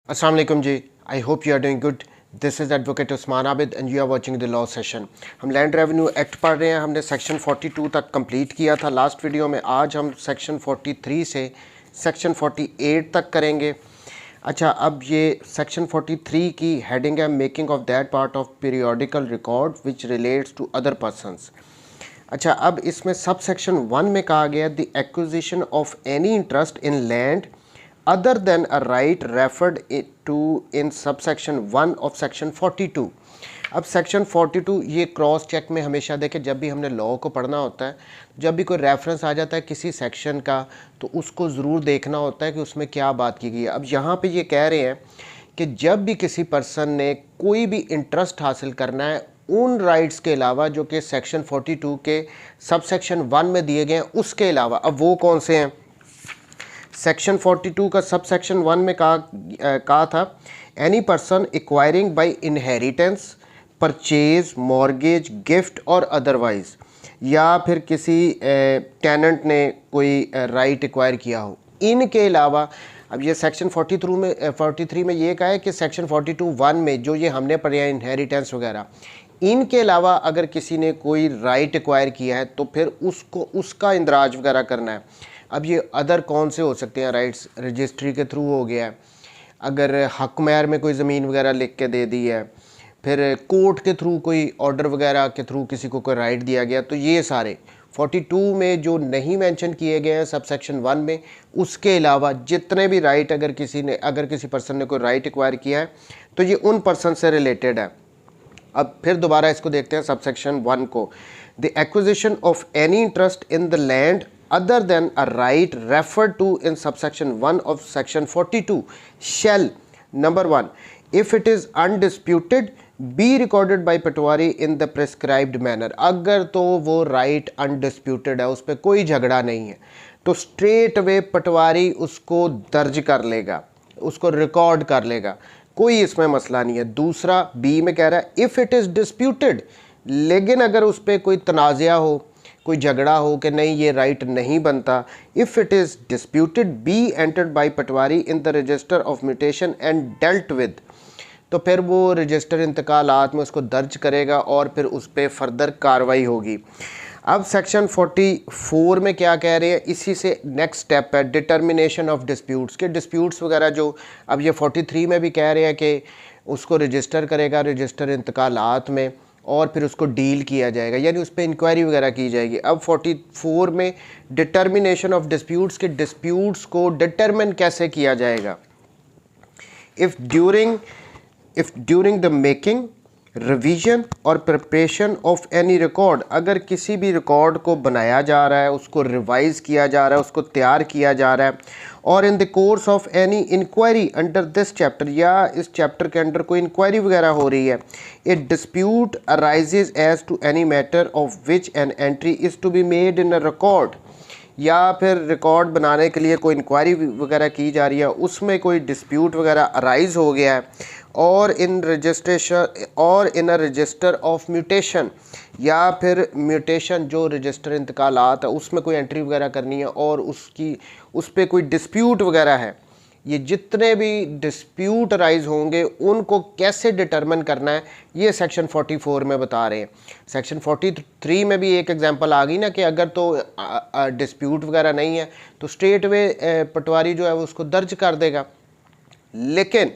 अस्सलाम वालेकुम जी। I hope you are doing good. This is advocate Usman Abid and you are watching the law session. हम land revenue act पढ़ रहे हैं। हमने सेक्शन 42 तक कंप्लीट किया था लास्ट वीडियो में। आज हम सेक्शन 43 से सेक्शन 48 तक करेंगे। अच्छा, अब ये सेक्शन 43 की हेडिंग है making of that part of periodical record which relates to other persons. अच्छा, अब इसमें सब सेक्शन 1 में कहा गया the acquisition of any interest in land other than a right referred to in subsection 1 of section 42। अब section 42 ये cross check में हमेशा देखें, जब भी हमने लॉ को पढ़ना होता है, जब भी कोई रेफरेंस आ जाता है किसी सेक्शन का, तो उसको ज़रूर देखना होता है कि उसमें क्या बात की गई है। अब यहाँ पे ये कह रहे हैं कि जब भी किसी पर्सन ने कोई भी इंटरेस्ट हासिल करना है उन राइट्स के अलावा जो कि सेक्शन 42 के सब सेक्शन 1 में दिए गए हैं उसके अलावा, अब वो कौन से हैं? सेक्शन 42 का सब सेक्शन 1 में कहा था any person acquiring by inheritance, purchase, mortgage, gift और अदरवाइज, या फिर किसी टेनेंट ने कोई राइट एक्वायर किया हो, इनके अलावा। अब ये सेक्शन 43 में ये कहा है कि सेक्शन 42(1) में जो ये हमने पढ़े हैं इनहेरिटेंस वगैरह, इनके अलावा अगर किसी ने कोई राइट एक्वायर किया है तो फिर उसका इंदराज वगैरह करना है। अब ये अदर कौन से हो सकते हैं राइट्स? रजिस्ट्री के थ्रू हो गया है, अगर हक मैर में कोई ज़मीन वगैरह लिख के दे दी है, फिर कोर्ट के थ्रू कोई ऑर्डर वगैरह के थ्रू किसी को कोई राइट दिया गया, तो ये सारे 42 में जो नहीं मेंशन किए गए हैं सब सेक्शन 1 में, उसके अलावा जितने भी राइट अगर किसी पर्सन ने कोई राइट एक्वायर किया है तो ये उन पर्सन से रिलेटेड है। अब फिर दोबारा इसको देखते हैं सब सेक्शन 1 को। The acquisition of any interest in the land other than a right referred to in subsection 1 of section 42 shall, number 1, if it is undisputed, be recorded by Patwari in the prescribed manner। अगर तो वो right undisputed है, उस पर कोई झगड़ा नहीं है, तो स्ट्रेट वे पटवारी उसको दर्ज कर लेगा, उसको रिकॉर्ड कर लेगा, कोई इसमें मसला नहीं है। दूसरा बी में कह रहा है इफ़ इट इज़ डिस्प्यूटेड, लेकिन अगर उस पर कोई तनाज़ा हो, कोई झगड़ा हो कि नहीं ये राइट नहीं बनता, if it is disputed be entered by patwari in the register of mutation and dealt with, तो फिर वो रजिस्टर इंतकालात में उसको दर्ज करेगा और फिर उस पर फर्दर कार्रवाई होगी। अब सेक्शन 44 में क्या कह रहे हैं, इसी से नेक्स्ट स्टेप है डिटर्मिनेशन ऑफ डिस्प्यूट्स के डिस्प्यूट्स वगैरह, जो अब ये 43 में भी कह रहे हैं कि उसको रजिस्टर करेगा रजिस्टर इंतकालात में और फिर उसको डील किया जाएगा, यानी उस पर इंक्वायरी वगैरह की जाएगी। अब 44 में डिटर्मिनेशन ऑफ डिस्प्यूट्स के डिस्प्यूट्स को डिटर्मिन कैसे किया जाएगा? If during the making, revision और प्रिपरेशन ऑफ एनी रिकॉर्ड, अगर किसी भी रिकॉर्ड को बनाया जा रहा है, उसको रिवाइज़ किया जा रहा है, उसको तैयार किया जा रहा है, और in the course of any inquiry under this chapter, या इस चैप्टर के अंडर कोई इंक्वायरी वगैरह हो रही है, a dispute arises as to any matter of which an entry is to be made in a record, या फिर रिकॉर्ड बनाने के लिए कोई इंक्वायरी वगैरह की जा रही है, उसमें कोई डिस्प्यूट वगैरह अराइज हो गया है, और in a register of mutation, या फिर म्यूटेशन जो रजिस्टर इंतकालात है उसमें कोई एंट्री वगैरह करनी है और उस पर कोई डिस्प्यूट वगैरह है, ये जितने भी डिस्प्यूट राइज होंगे उनको कैसे डिटरमिन करना है ये सेक्शन 44 में बता रहे हैं। सेक्शन 43 में भी एक एग्जांपल आ गई ना कि अगर तो डिस्प्यूट वगैरह नहीं है तो स्ट्रेट वे पटवारी जो है वो उसको दर्ज कर देगा, लेकिन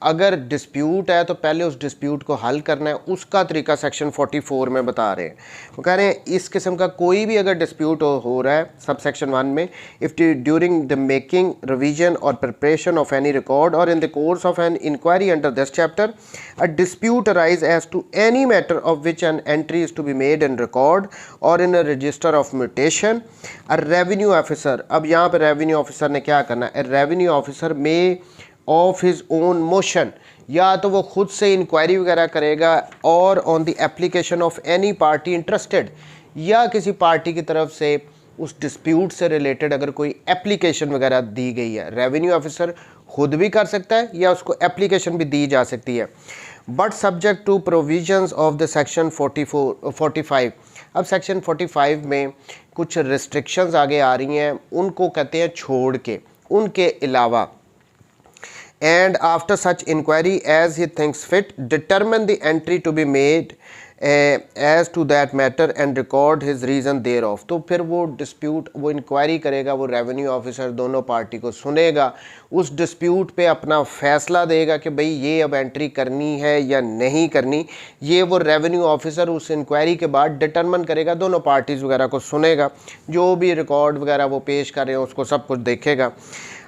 अगर डिस्प्यूट है तो पहले उस डिस्प्यूट को हल करना है, उसका तरीका सेक्शन 44 में बता रहे हैं। वो कह रहे हैं इस किस्म का कोई भी अगर डिस्प्यूट हो रहा है सब सेक्शन 1 में, if during the making, revision और प्रिपरेशन ऑफ एनी रिकॉर्ड और in the course of an inquiry under this chapter a dispute arise as to any matter of which an entry is to be made in record और in a register of mutation, a revenue officer, अब यहाँ पर revenue officer ने क्या करना है, revenue officer may of his own motion, या तो वो खुद से इंक्वायरी वगैरह करेगा और on the application of any party interested, या किसी पार्टी की तरफ से उस डिस्प्यूट से रिलेटेड अगर कोई एप्लीकेशन वगैरह दी गई है, रेवेन्यू ऑफिसर खुद भी कर सकता है या उसको एप्लीकेशन भी दी जा सकती है, but subject to provisions of the section 45। अब सेक्शन 45 में कुछ रिस्ट्रिक्शंस आगे आ रही हैं, उनको कहते हैं छोड़ के, उनके अलावा and after such inquiry as he thinks fit determine the entry to be made as to that matter and record his reason thereof। तो फिर वो डिस्प्यूट, वो इंक्वायरी करेगा, वो रेवेन्यू ऑफिसर दोनों पार्टी को सुनेगा, उस डिस्प्यूट पे अपना फैसला देगा कि भाई ये अब एंट्री करनी है या नहीं करनी। ये वो रेवेन्यू ऑफिसर उस इंक्वायरी के बाद डिटरमिन करेगा, दोनों पार्टीज़ वगैरह को सुनेगा, जो भी रिकॉर्ड वगैरह वो पेश कर रहे हैं उसको सब कुछ देखेगा।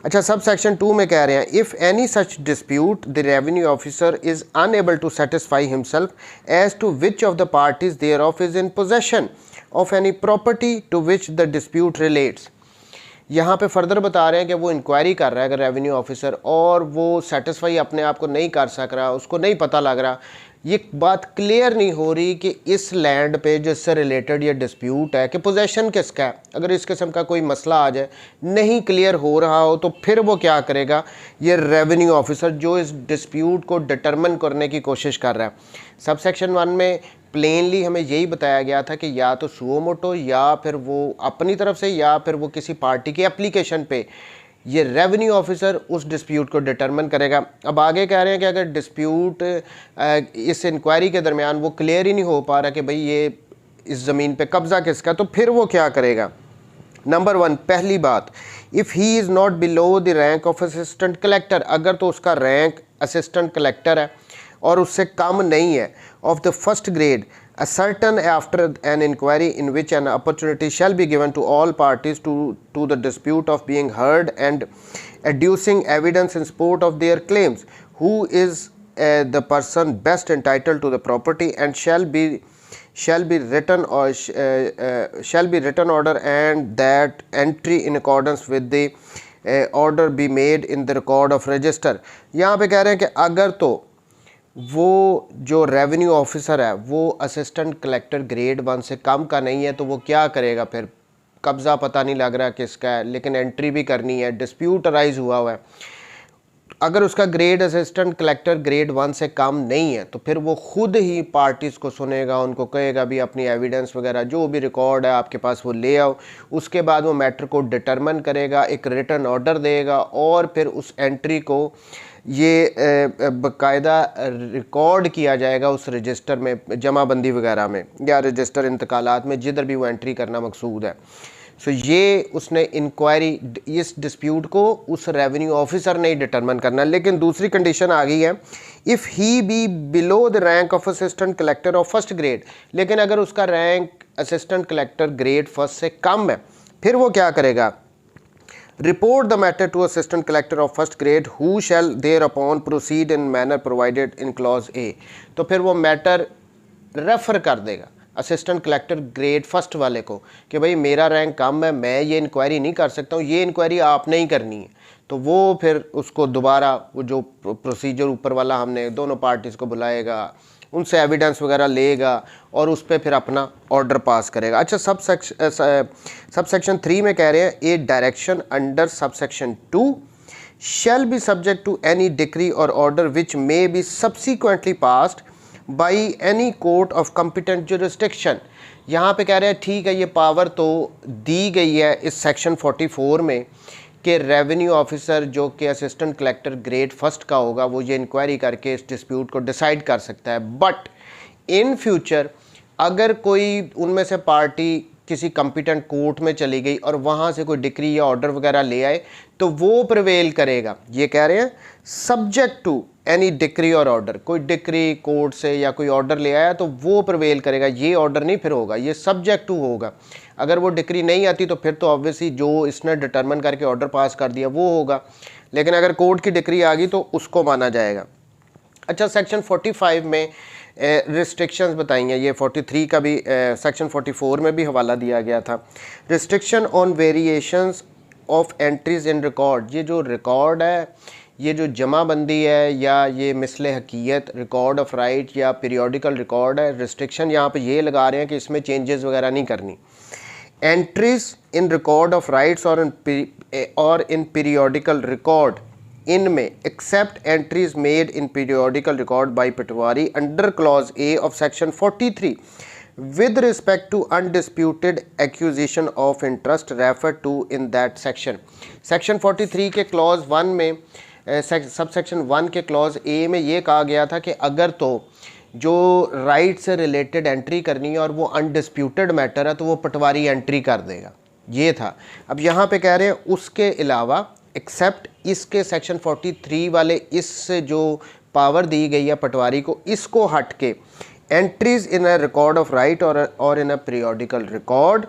अच्छा, सब सेक्शन 2 में कह रहे हैं if any such dispute the revenue officer is unable to satisfy himself as to which of the parties thereof is in possession of any property to which the dispute relates. यहाँ पे further बता रहे हैं कि वो inquiry कर रहा है अगर रेवेन्यू ऑफिसर, और वो सेटिस्फाई अपने आप को नहीं कर सक रहा, उसको नहीं पता लग रहा, ये बात क्लियर नहीं हो रही कि इस लैंड पे जिससे रिलेटेड ये डिस्प्यूट है कि पोजेशन किसका है। अगर इस किस्म का कोई मसला आ जाए, नहीं क्लियर हो रहा हो, तो फिर वो क्या करेगा, ये रेवेन्यू ऑफिसर जो इस डिस्प्यूट को डिटरमिन करने की कोशिश कर रहा है। सब सेक्शन 1 में प्लेनली हमें यही बताया गया था कि या तो सुओ मोटो या फिर वो अपनी तरफ से या फिर वो किसी पार्टी के एप्लीकेशन पे ये रेवेन्यू ऑफिसर उस डिस्प्यूट को डिटरमिन करेगा। अब आगे कह रहे हैं कि अगर डिस्प्यूट इस इंक्वायरी के दरमियान वो क्लियर ही नहीं हो पा रहा कि भाई ये इस ज़मीन पे कब्ज़ा किसका, तो फिर वो क्या करेगा। नंबर 1, पहली बात, if he is not below the rank of assistant collector, अगर तो उसका रैंक असिस्टेंट कलेक्टर है और उससे कम नहीं है, of the first grade, ascertain after an inquiry in which an opportunity shall be given to all parties to the dispute of being heard and adducing evidence in support of their claims, who is the person best entitled to the property, and shall be written or shall be written order, and that entry in accordance with the order be made in the record of register। यहाँ पे कह रहे हैं कि अगर तो वो जो रेवेन्यू ऑफिसर है वो असिस्टेंट कलेक्टर ग्रेड 1 से कम का नहीं है, तो वो क्या करेगा, फिर कब्ज़ा पता नहीं लग रहा किसका है लेकिन एंट्री भी करनी है, डिस्प्यूट अराइज हुआ है। अगर उसका ग्रेड असिस्टेंट कलेक्टर ग्रेड 1 से कम नहीं है, तो फिर वो ख़ुद ही पार्टीज़ को सुनेगा, उनको कहेगा भी अपनी एविडेंस वगैरह जो भी रिकॉर्ड है आपके पास वो ले आओ। उसके बाद वो मैटर को डिटरमिन करेगा, एक रिटन ऑर्डर देगा, और फिर उस एंट्री को ये बाकायदा रिकॉर्ड किया जाएगा उस रजिस्टर में, जमाबंदी वगैरह में या रजिस्टर इंतकालात में, जिधर भी वो एंट्री करना मकसूद है। सो ये उसने इंक्वायरी, इस डिस्प्यूट को उस रेवेन्यू ऑफिसर ने ही डिटरमिन करना है। लेकिन दूसरी कंडीशन आ गई है, if he be below the rank of assistant collector of first grade, लेकिन अगर उसका रैंक असिस्टेंट कलेक्टर ग्रेड 1 से कम है, फिर वो क्या करेगा, report the matter to assistant collector of first grade who shall thereupon proceed in manner provided in clause A। तो फिर वो मैटर रेफ़र कर देगा असिस्टेंट कलेक्टर ग्रेड 1 वाले को कि भाई मेरा रैंक कम है, मैं ये इंक्वायरी नहीं कर सकता हूँ, ये इंक्वायरी आपने ही करनी है। तो वो फिर उसको दोबारा वो जो प्रोसीजर ऊपर वाला हमने दोनों पार्टीज़ को बुलाएगा, उनसे एविडेंस वगैरह लेगा और उस पर फिर अपना ऑर्डर पास करेगा। अच्छा, सब सेक्शन 3 में कह रहे हैं a direction under sub section 2 shall be subject to any decree or order which may be subsequently passed by any court of competent jurisdiction। यहाँ पे कह रहे हैं ठीक है, ये पावर तो दी गई है इस सेक्शन 44 में कि रेवेन्यू ऑफिसर जो कि असिस्टेंट कलेक्टर ग्रेड 1 का होगा वो ये इंक्वायरी करके इस डिस्प्यूट को डिसाइड कर सकता है। बट इन फ्यूचर अगर कोई उनमें से पार्टी किसी कॉम्पिटेंट कोर्ट में चली गई और वहाँ से कोई डिक्री या ऑर्डर वगैरह ले आए तो वो प्रिवेल करेगा। ये कह रहे हैं सब्जेक्ट टू एनी डिक्री और ऑर्डर, कोई डिक्री कोर्ट से या कोई ऑर्डर ले आया तो वो प्रिवेल करेगा, ये ऑर्डर नहीं फिर होगा, ये सब्जेक्ट टू होगा। अगर वो डिक्री नहीं आती तो फिर तो ऑब्वियसली जो इसने डिटरमिन करके ऑर्डर पास कर दिया वो होगा, लेकिन अगर कोर्ट की डिक्री आ गई तो उसको माना जाएगा। अच्छा, सेक्शन 45 में रिस्ट्रिक्शंस बताई हैं, ये 43 का भी सेक्शन 44 में भी हवाला दिया गया था। Restriction on variations of entries in record, ये जो रिकॉर्ड है, ये जो जमाबंदी है या ये मिसले हकीयत रिकॉर्ड ऑफ राइट या पीरियोडिकल रिकॉर्ड है, रिस्ट्रिक्शन यहाँ पे ये लगा रहे हैं कि इसमें चेंजेस वगैरह नहीं करनी। Entries in record of rights और इन पीरियोडिकल रिकॉर्ड इनमें except entries made in periodical record by patwari under clause A of section 43 with respect to undisputed acquisition of interest referred to in that section। Section 43 के clause 1 में सब section 1 के clause A में ये कहा गया था कि अगर तो जो राइट से रिलेटेड एंट्री करनी है और वो अनडिस्प्यूटेड मैटर है तो वो पटवारी एंट्री कर देगा, ये था। अब यहाँ पे कह रहे हैं उसके अलावा एक्सेप्ट इसके सेक्शन 43 वाले इस जो पावर दी गई है पटवारी को, इसको हट के entries in a record of right और in a periodical record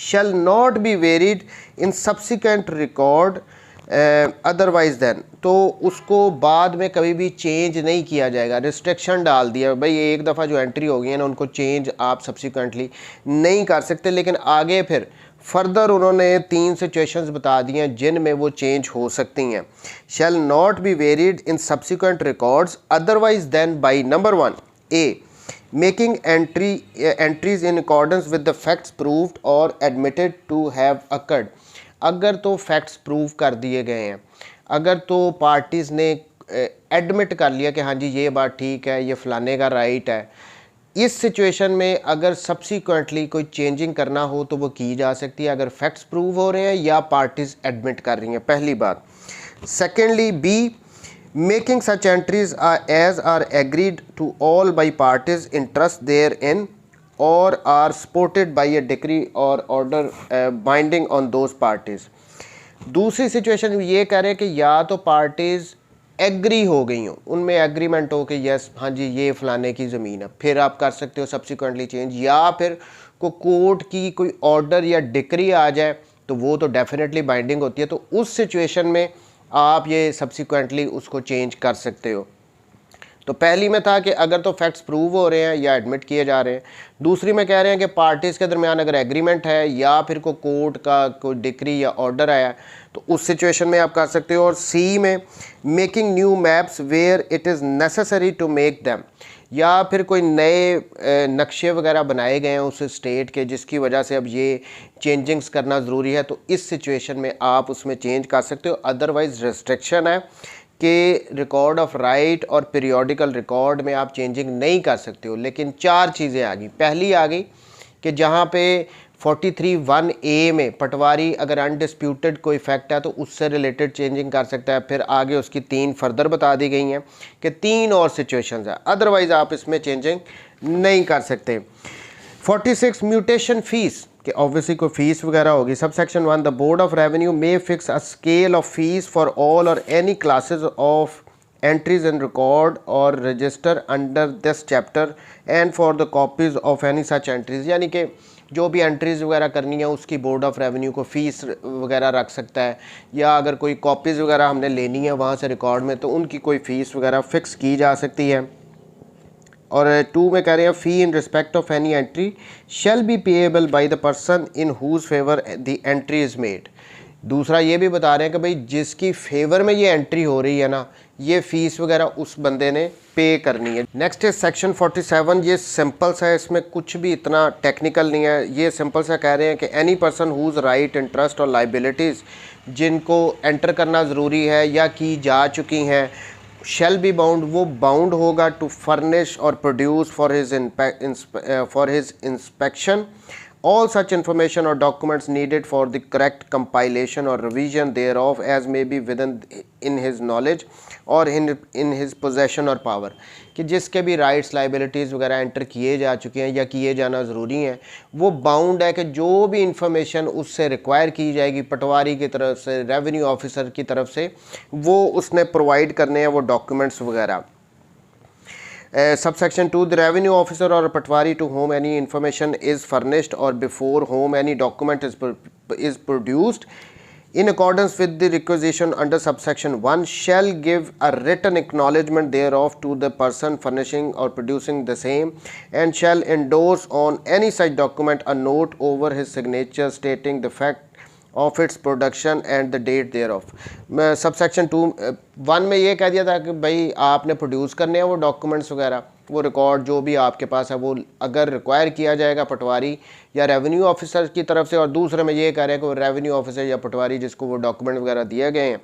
shall not be varied in subsequent record otherwise then, तो उसको बाद में कभी भी चेंज नहीं किया जाएगा। रिस्ट्रिक्शन डाल दिया भाई, एक दफ़ा जो एंट्री हो गई है ना उनको चेंज आप सब्सिक्वेंटली नहीं कर सकते, लेकिन आगे फिर फर्दर उन्होंने 3 सिचुएशंस बता दी हैं जिनमें वो चेंज हो सकती हैं। Shall not be varied in subsequent records otherwise than by number 1 A making entries in accordance with the facts proved or admitted to have occurred। अगर तो फैक्ट्स प्रूव कर दिए गए हैं, अगर तो पार्टीज़ ने एडमिट कर लिया कि हाँ जी ये बात ठीक है, ये फ़लाने का राइट है, इस सिचुएशन में अगर सब्सिक्वेंटली कोई चेंजिंग करना हो तो वो की जा सकती है अगर फैक्ट्स प्रूव हो रहे हैं या पार्टीज़ एडमिट कर रही हैं, पहली बात। Secondly B making such entries as are agreed to all by parties interest therein or are supported by a decree or order binding on those parties। दूसरी सिचुएशन में ये कह रहे हैं कि या तो पार्टीज़ एग्री हो गई हो, उनमें एग्रीमेंट हो कि यस हाँ जी ये फ़लाने की ज़मीन है, फिर आप कर सकते हो सब्सिक्वेंटली चेंज, या फिर को कोर्ट की कोई ऑर्डर या डिक्री आ जाए तो वो तो डेफिनेटली बाइंडिंग होती है, तो उस सिचुएशन में आप ये सब्सिक्वेंटली उसको चेंज कर सकते हो। तो पहली में था कि अगर तो फैक्ट्स प्रूव हो रहे हैं या एडमिट किए जा रहे हैं, दूसरी में कह रहे हैं कि पार्टीज़ के दरमियान अगर एग्रीमेंट है या फिर को कोर्ट का कोई डिक्री या ऑर्डर आया तो उस सिचुएशन में आप कर सकते हो। और सी में making new maps where it is necessary to make them, या फिर कोई नए नक्शे वगैरह बनाए गए हैं उस स्टेट के जिसकी वजह से अब ये चेंजिंग्स करना ज़रूरी है, तो इस सिचुएशन में आप उसमें चेंज कर सकते हो। अदरवाइज़ रिस्ट्रिक्शन है कि रिकॉर्ड ऑफ राइट और पीरियोडिकल रिकॉर्ड में आप चेंजिंग नहीं कर सकते हो। लेकिन 4 चीज़ें आ गई। पहली आ गई कि जहाँ पे 43(1)(a) में पटवारी अगर अनडिस्प्यूटेड कोई फैक्ट है तो उससे रिलेटेड चेंजिंग कर सकता है। फिर आगे उसकी 3 फर्दर बता दी गई हैं कि 3 और सिचुएशंस है, अदरवाइज़ आप इसमें चेंजिंग नहीं कर सकते। 46 म्यूटेशन फीस कि ऑब्वियसली कोई फीस वगैरह होगी। Sub section 1 the Board of Revenue may fix a scale of fees for all और any classes of entries in record or register under this chapter and for the copies of any such entries, यानी कि जो भी entries वगैरह करनी है उसकी board of revenue को फ़ीस वगैरह रख सकता है, या अगर कोई कॉपीज़ वगैरह हमने लेनी है वहाँ से रिकॉर्ड में तो उनकी कोई फ़ीस वगैरह फ़िक्स की जा सकती है। और 2 में कह रहे हैं fee in respect of any entry shall be payable by the person in whose favour the entry is made. दूसरा ये भी बता रहे हैं कि भाई जिसकी फेवर में ये एंट्री हो रही है ना, ये फ़ीस वगैरह उस बंदे ने पे करनी है। नेक्स्ट है सेक्शन 47, ये सिंपल सा है, इसमें कुछ भी इतना टेक्निकल नहीं है। ये सिंपल सा कह रहे हैं कि any person whose right interest और लाइबिलिटीज़ जिनको एंटर करना ज़रूरी है या की जा चुकी हैं शैल बी बाउंड, वो बाउंड होगा टू फर्निश और produce for his inspection all such information or documents needed for the correct compilation or revision thereof as may be within in his knowledge or in his possession or power, कि जिसके भी rights liabilities वगैरह enter किए जा चुके हैं या किए जाना ज़रूरी हैं वो बाउंड है कि जो भी इंफॉर्मेशन उससे रिक्वायर की जाएगी पटवारी की तरफ से, रेवेन्यू ऑफिसर की तरफ से, वो उसने प्रोवाइड करने हैं वो डॉक्यूमेंट्स वगैरह। Subsection 2 the revenue officer or patwari to whom any information is furnished or before whom any document is produced in accordance with the requisition under subsection 1 shall give a written acknowledgement thereof to the person furnishing or producing the same and shall endorse on any such document a note over his signature stating the fact of its production and the date thereof. Sub section 1 में ये कह दिया था कि भाई आपने produce करने हैं वो डॉक्यूमेंट्स वगैरह, वो रिकॉर्ड जो भी आपके पास है वो अगर रिक्वायर किया जाएगा पटवारी या रेवेन्यू ऑफिसर की तरफ से, और दूसरे में ये कह रहे हैं कि वो रेवेन्यू ऑफिसर या पटवारी जिसको वो डॉक्यूमेंट वगैरह दिए गए हैं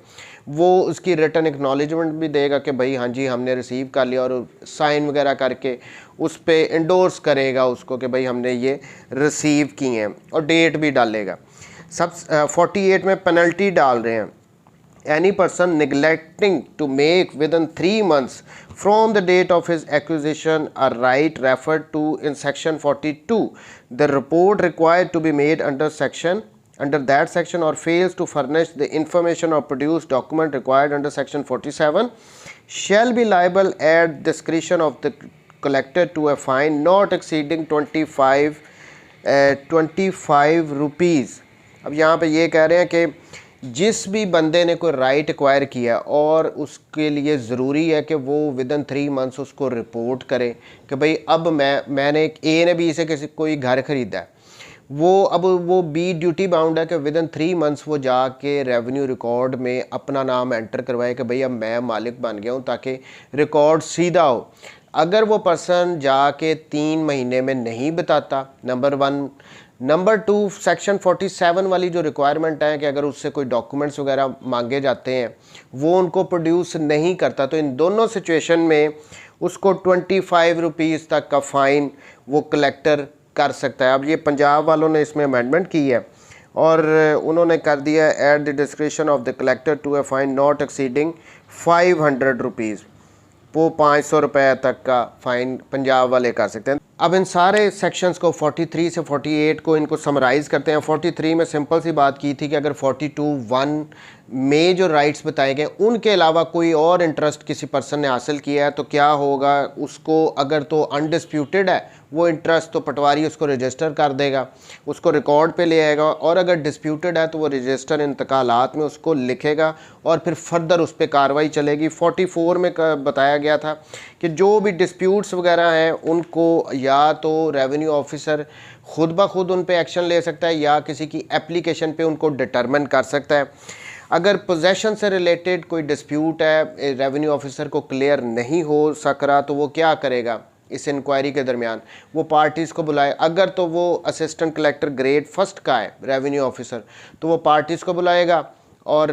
वो उसकी रिटन एक्नॉलेजमेंट भी देगा कि भाई हाँ जी हमने रिसीव कर लिया, और साइन वगैरह करके उस पर इंडोर्स करेगा उसको कि भाई हमने ये रिसीव किए हैं, और डेट भी डालेगा। सब 48 में पेनल्टी डाल रहे हैं। any person neglecting to make within 3 months from the date of his acquisition a right referred to in section 42 the report required to be made under that section or fails to furnish the information or produce document required under section 47 shall be liable at discretion of the collector to a fine not exceeding 25 rupees. अब यहाँ पे ये कह रहे हैं कि जिस भी बंदे ने कोई राइट एक्वायर किया और उसके लिए ज़रूरी है कि वो विदिन 3 मंथ्स उसको रिपोर्ट करे कि भाई अब मैंने ए ने बी से किसी कोई घर ख़रीदा है, वो बी ड्यूटी बाउंड है कि विदिन 3 मंथ्स वो जाके रेवेन्यू रिकॉर्ड में अपना नाम एंटर करवाए कि भाई अब मैं मालिक बन गया हूँ, ताकि रिकॉर्ड सीधा हो। अगर वो पर्सन जाके 3 महीने में नहीं बताता, नंबर 1। नंबर 2, सेक्शन 47 वाली जो रिक्वायरमेंट है कि अगर उससे कोई डॉक्यूमेंट्स वगैरह मांगे जाते हैं वो उनको प्रोड्यूस नहीं करता, तो इन दोनों सिचुएशन में उसको 25 रुपीज़ तक का फ़ाइन वो कलेक्टर कर सकता है। अब ये पंजाब वालों ने इसमें अमेंडमेंट की है और उन्होंने कर दिया at the description of the collector to a fine not exceeding 500 rupees, वो 500 रुपये तक का फ़ाइन पंजाब वाले कर सकते हैं। अब इन सारे सेक्शंस को 43 से 48 को इनको समराइज़ करते हैं। 43 में सिंपल सी बात की थी कि अगर 42(1) में जो राइट्स बताए गए उनके अलावा कोई और इंटरेस्ट किसी पर्सन ने हासिल किया है तो क्या होगा, उसको अगर तो अनडिस्प्यूटेड है वो इंटरेस्ट तो पटवारी उसको रजिस्टर कर देगा, उसको रिकॉर्ड पे ले आएगा, और अगर डिस्प्यूटेड है तो वो रजिस्टर इंतकालात में उसको लिखेगा और फिर फर्दर उस पर कार्रवाई चलेगी। 44 में बताया गया था कि जो भी डिस्प्यूट्स वगैरह हैं उनको या तो रेवेन्यू ऑफिसर खुद ब खुद उन पे एक्शन ले सकता है या किसी की एप्लीकेशन पे उनको डिटरमिन कर सकता है। अगर पोजेशन से रिलेटेड कोई डिस्प्यूट है, रेवेन्यू ऑफिसर को क्लियर नहीं हो सक रहा, तो वो क्या करेगा, इस इंक्वायरी के दरमियान वो पार्टीज़ को बुलाए। अगर तो वो असिस्टेंट कलेक्टर ग्रेड 1 का है रेवेन्यू ऑफिसर, तो वो पार्टीज़ को बुलाएगा और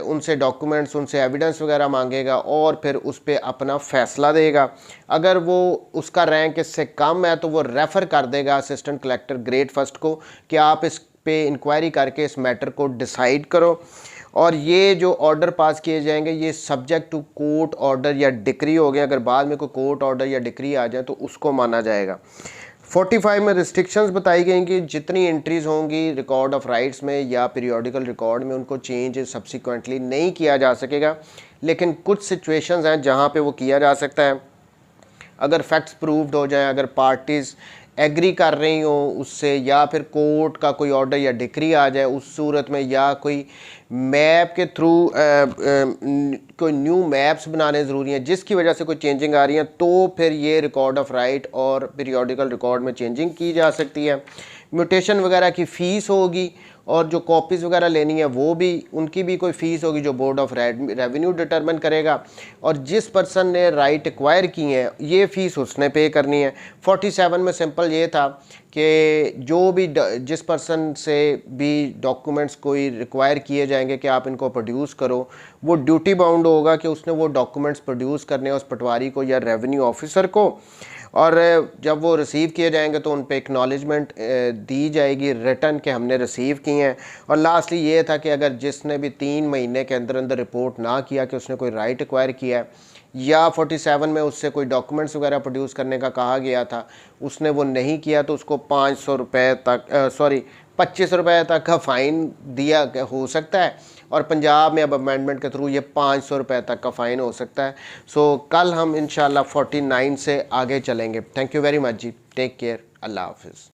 उनसे डॉक्यूमेंट्स, उनसे एविडेंस वगैरह मांगेगा और फिर उस पर अपना फ़ैसला देगा। अगर वो उसका रैंक इससे कम है तो वो रेफ़र कर देगा असिस्टेंट कलेक्टर ग्रेड 1 को कि आप इस पे इंक्वायरी करके इस मैटर को डिसाइड करो। और ये जो ऑर्डर पास किए जाएंगे ये सब्जेक्ट टू कोर्ट ऑर्डर या डिक्री हो गए। अगर बाद में कोई कोर्ट ऑर्डर या डिक्री आ जाए तो उसको माना जाएगा। 45 में रिस्ट्रिक्शंस बताई गई कि जितनी एंट्रीज़ होंगी रिकॉर्ड ऑफ राइट्स में या पीरियोडिकल रिकॉर्ड में उनको चेंज सब्सिक्वेंटली नहीं किया जा सकेगा, लेकिन कुछ सिचुएशंस हैं जहां पे वो किया जा सकता है। अगर फैक्ट्स प्रूव्ड हो जाए, अगर पार्टीज़ एग्री कर रही हो उससे, या फिर कोर्ट का कोई ऑर्डर या डिक्री आ जाए उस सूरत में, या कोई मैप के थ्रू कोई न्यू मैप्स बनाने ज़रूरी हैं जिसकी वजह से कोई चेंजिंग आ रही है, तो फिर ये रिकॉर्ड ऑफ राइट और पीरियोडिकल रिकॉर्ड में चेंजिंग की जा सकती है। म्यूटेशन वगैरह की फ़ीस होगी और जो कॉपीज़ वगैरह लेनी है वो भी, उनकी भी कोई फ़ीस होगी जो बोर्ड ऑफ रेवेन्यू डिटरमिन करेगा, और जिस पर्सन ने राइट एक्वायर की हैं ये फ़ीस उसने पे करनी है। 47 में सिंपल ये था कि जो भी जिस पर्सन से भी डॉक्यूमेंट्स कोई रिक्वायर किए जाएंगे कि आप इनको प्रोड्यूस करो, वो ड्यूटी बाउंड होगा कि उसने वो डॉक्यूमेंट्स प्रोड्यूस करने उस पटवारी को या रेवेन्यू ऑफिसर को, और जब वो रिसीव किए जाएंगे तो उन पे एक्नॉलेजमेंट दी जाएगी रिटर्न के हमने रिसीव किए हैं। और लास्टली ये था कि अगर जिसने भी 3 महीने के अंदर अंदर रिपोर्ट ना किया कि उसने कोई राइट एक्वायर किया है, या 47 में उससे कोई डॉक्यूमेंट्स वगैरह प्रोड्यूस करने का कहा गया था, उसने वो नहीं किया, तो उसको 500 रुपये तक 25 रुपये तक का फ़ाइन दिया हो सकता है। और पंजाब में अब अमेंडमेंट के थ्रू ये 500 रुपये तक का फ़ाइन हो सकता है। सो कल हम इंशाल्लाह 49 से आगे चलेंगे। थैंक यू वेरी मच जी, टेक केयर, अल्लाह हाफिज़।